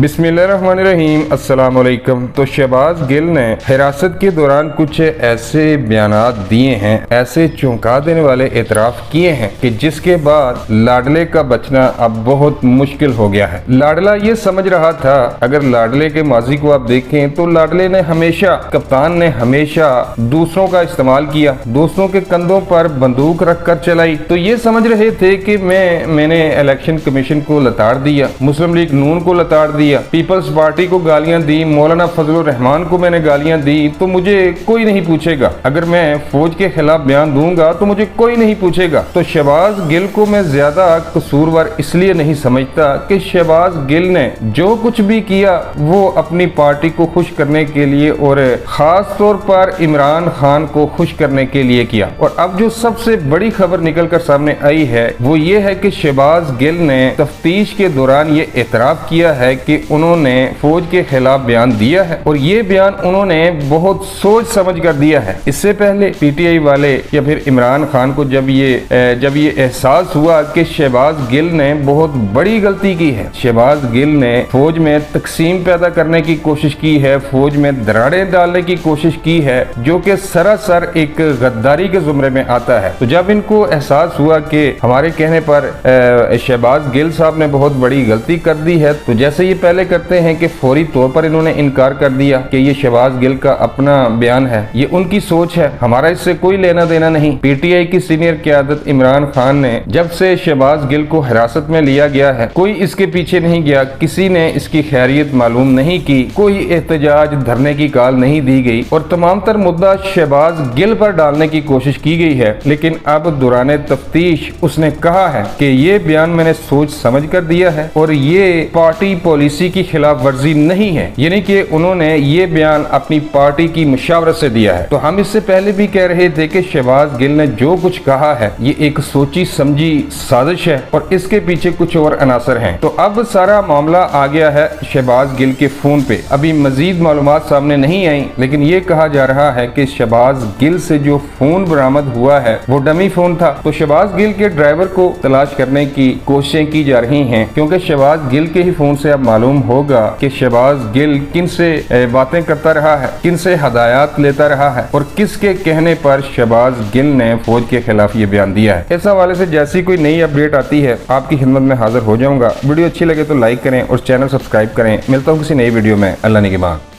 बिस्मिल्लाहिर्रहमानिर्रहीम अस्सलाम वालेकुम। तो शहबाज गिल ने हिरासत के दौरान कुछ ऐसे बयानात दिए हैं, ऐसे चौंका देने वाले एतराफ़ किए हैं कि जिसके बाद लाडले का बचना अब बहुत मुश्किल हो गया है। लाडला ये समझ रहा था, अगर लाडले के माजी को आप देखें तो लाडले ने हमेशा, कप्तान ने हमेशा दूसरों का इस्तेमाल किया, दूसरों के कंधों पर बंदूक रख कर चलाई। तो ये समझ रहे थे कि मैंने इलेक्शन कमीशन को लताड़ दिया, मुस्लिम लीग नून को लताड़ दिया, पीपल्स पार्टी को गालियां दी, मौलाना फजलुर रहमान को मैंने गालियां दी, तो मुझे कोई नहीं पूछेगा। अगर मैं फौज के खिलाफ बयान दूंगा तो मुझे कोई नहीं पूछेगा। तो शहबाज गिल को मैं ज्यादा कसूरवार इसलिए नहीं समझता कि शहबाज गिल ने जो कुछ भी किया वो अपनी पार्टी को खुश करने के लिए और खास तौर पर इमरान खान को खुश करने के लिए किया। और अब जो सबसे बड़ी खबर निकल कर सामने आई है वो ये है कि शहबाज गिल ने तफ्तीश के दौरान ये एतराफ़ किया है कि उन्होंने फौज के खिलाफ बयान दिया है, और ये बयान उन्होंने बहुत सोच समझ कर दिया है। इससे पहले पीटीआई वाले या फिर इमरान खान को जब ये एहसास हुआ कि शहबाज गिल ने बहुत बड़ी गलती की है, शहबाज गिल ने फौज में तकसीम पैदा करने की कोशिश की है, फौज में दरारें डालने की कोशिश की है, जो कि सरासर एक गद्दारी के जुमरे में आता है। तो जब इनको एहसास हुआ कि हमारे कहने पर शहबाज गिल साहब ने बहुत बड़ी गलती कर दी है, तो जैसे ये पहले करते हैं कि फौरी तौर पर इन्होंने इनकार कर दिया कि ये शहबाज गिल का अपना बयान है, ये उनकी सोच है, हमारा इससे कोई लेना देना नहीं। पीटीआई की सीनियर क़यादत इमरान खान ने जब से शहबाज गिल को हिरासत में लिया गया है, कोई इसके पीछे नहीं गया, किसी ने इसकी खैरियत मालूम नहीं की, कोई एहतजाज धरने की कॉल नहीं दी गई और तमाम तर मुद्दा शहबाज गिल पर डालने की कोशिश की गई है। लेकिन अब दौरान तफ्तीश उसने कहा है कि ये बयान मैंने सोच समझ कर दिया है और ये पार्टी पॉलिसी की खिलाफ वर्जी नहीं है, यानी कि उन्होंने ये बयान अपनी पार्टी की मुशावरत से दिया है। तो हम इससे पहले भी कह रहे थे कि शहबाज गिल ने जो कुछ कहा है ये एक सोची समझी साजिश है और इसके पीछे कुछ और अनासर हैं। तो अब सारा मामला आ गया है शहबाज गिल के फोन पे। अभी मजीद मालूमात सामने नहीं आई, लेकिन ये कहा जा रहा है कि शहबाज गिल से जो फोन बरामद हुआ है वो डमी फोन था। तो शहबाज गिल के ड्राइवर को तलाश करने की कोशिशें की जा रही हैं, क्योंकि शहबाज गिल के ही फोन से अब मालूम होगा कि शहबाज गिल किन से बातें करता रहा है, किन से हदायत लेता रहा है और किसके कहने पर शहबाज गिल ने फौज के खिलाफ ये बयान दिया है। इस हवाले से जैसी कोई नई अपडेट आती है आपकी खिदमत में हाजिर हो जाऊंगा। वीडियो अच्छी लगे तो लाइक करें और चैनल सब्सक्राइब करें। मिलता हूँ किसी नई वीडियो में। अल्लाह निगहबान।